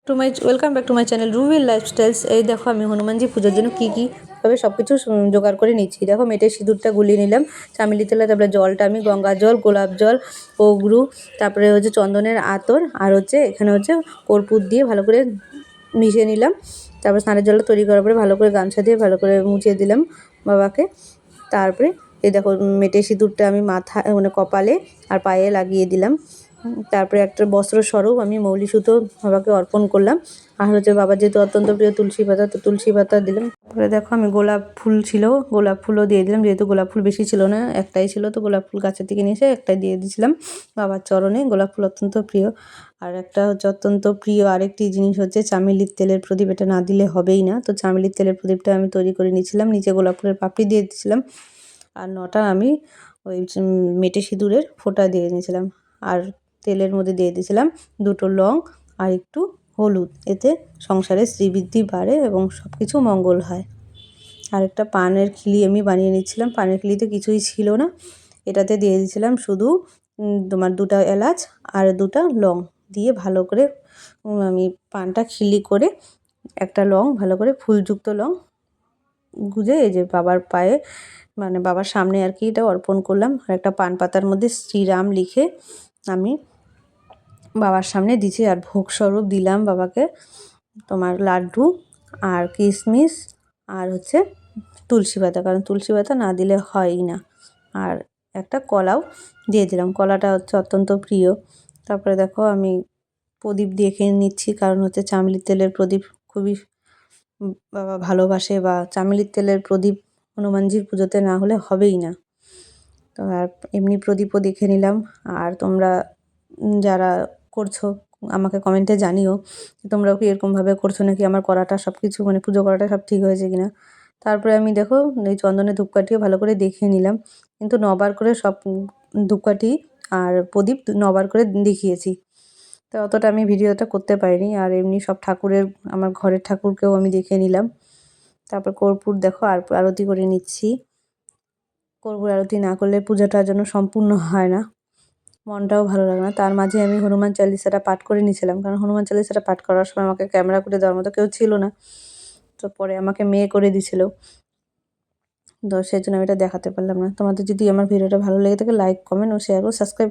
Welcome back to my channel Rubil lifestyles. এই দেখো আমি হনুমানজি পুজোর জন্য কী ভাবে সব কিছু জোগাড় করে নিচ্ছি। দেখো মেটের সিঁদুরটা গুলিয়ে নিলাম, চামেলি তেলে, তারপরে জলটা আমি গঙ্গা জল, গোলাপ জল, অগরু, তারপরে হচ্ছে চন্দনের আতর, আর হচ্ছে এখানে হচ্ছে কর্পূর দিয়ে ভালো করে মিশিয়ে নিলাম। তারপর স্নানের জলটা তৈরি করার পরে ভালো করে গামছা দিয়ে ভালো করে মুছিয়ে দিলাম বাবাকে। তারপরে এই দেখো মেটের সিঁদুরটা আমি মাথা মানে কপালে আর পায়ে লাগিয়ে দিলাম। তারপরে একটা বস্ত্র স্বরূপ আমি মৌলি সুতো বাবাকে অর্পণ করলাম। আর হচ্ছে বাবার যেহেতু অত্যন্ত প্রিয় তুলসী পাতা, তো তুলসী পাতা দিলাম। তারপরে দেখো আমি গোলাপ ফুল ছিল, গোলাপ ফুলও দিয়ে দিলাম। যেহেতু গোলাপ ফুল বেশি ছিল না, একটাই ছিল, তো গোলাপ ফুল গাছের থেকে নিয়ে এসে একটাই দিয়ে দিয়েছিলাম বাবার চরণে। গোলাপ ফুল অত্যন্ত প্রিয়। আর একটা হচ্ছে অত্যন্ত প্রিয় আরেকটি জিনিস হচ্ছে চামেলির তেলের প্রদীপ। এটা না দিলে হবেই না, তো চামেলির তেলের প্রদীপটা আমি তৈরি করে নিয়েছিলাম। নিচে গোলাপ ফুলের পাপড়ি দিয়ে দিয়েছিলাম, আর 9টা আমি ওই মেটে সিঁদুরের ফোঁটা দিয়ে নিয়েছিলাম। আর তেলের মধ্যে দিয়ে দিয়েছিলাম 2টো লং আর একটু হলুদ। এতে সংসারে শ্রীবৃদ্ধি বাড়ে এবং সব কিছু মঙ্গল হয়। আর একটা পানের খিলি আমি বানিয়ে নিচ্ছিলাম। পানের খিলিতে কিছুই ছিল না, এটাতে দিয়ে দিয়েছিলাম শুধু তোমার 2টা এলাচ আর 2টা লং দিয়ে ভালো করে আমি পানটা খিলি করে একটা লং ভালো করে ফুলযুক্ত লং গুঁজে এই যে বাবার পায়ে মানে বাবার সামনে আর কি এটা অর্পণ করলাম। আর একটা পান পাতার মধ্যে শ্রীরাম লিখে আমি বাবার সামনে দিচ্ছি। আর ভোগ স্বরূপ দিলাম বাবাকে তোমার লাড্ডু আর কিশমিশ আর হচ্ছে তুলসী পাতা, কারণ তুলসী পাতা না দিলে হয়ই না। আর একটা কলাও দিয়ে দিলাম, কলাটা হচ্ছে অত্যন্ত প্রিয়। তারপরে দেখো আমি প্রদীপ দেখে নিচ্ছি, কারণ হচ্ছে চামেলির তেলের প্রদীপ খুবই বাবা ভালোবাসে, বা চামেলির তেলের প্রদীপ হনুমানজির পুজোতে না হলে হবেই না। তো আর এমনি প্রদীপও দেখে নিলাম। আর তোমরা যারা করছো আমাকে কমেন্টে জানিও তোমরাও কি এরকমভাবে করছো নাকি, আমার করাটা সব কিছু মানে পুজো করাটা সব ঠিক হয়েছে কিনা। তারপরে আমি দেখো এই চন্দনের ধূপকাঠিও ভালো করে দেখিয়ে নিলাম, কিন্তু 9বার করে সব ধূপকাঠি আর প্রদীপ 9বার করে দেখিয়েছি, তো অতটা আমি ভিডিওটা করতে পারিনি। আর এমনি সব ঠাকুরের আমার ঘরের ঠাকুরকেও আমি দেখে নিলাম। তারপর কর্পূর দেখো আর আরতি করে নিচ্ছি। কর্পূর আরতি না করলে পুজোটা যেন সম্পূর্ণ হয় না, মনটাও ভালো লাগে না। তার মাঝে আমি হনুমান চালিসাটা পাঠ করে নিয়েছিলাম, কারণ হনুমান চালিসাটা পাঠ করার সময় আমাকে ক্যামেরা করে দেওয়ার মতো কেউ ছিল না, তো পরে আমাকে মেয়ে করে দিয়েছিল, তো সেই জন্য আমি এটা দেখাতে পারলাম না। তোমাদের যদি আমার ভিডিওটা ভালো লেগে থাকে লাইক, কমেন্ট ও শেয়ার ও সাবস্ক্রাইব।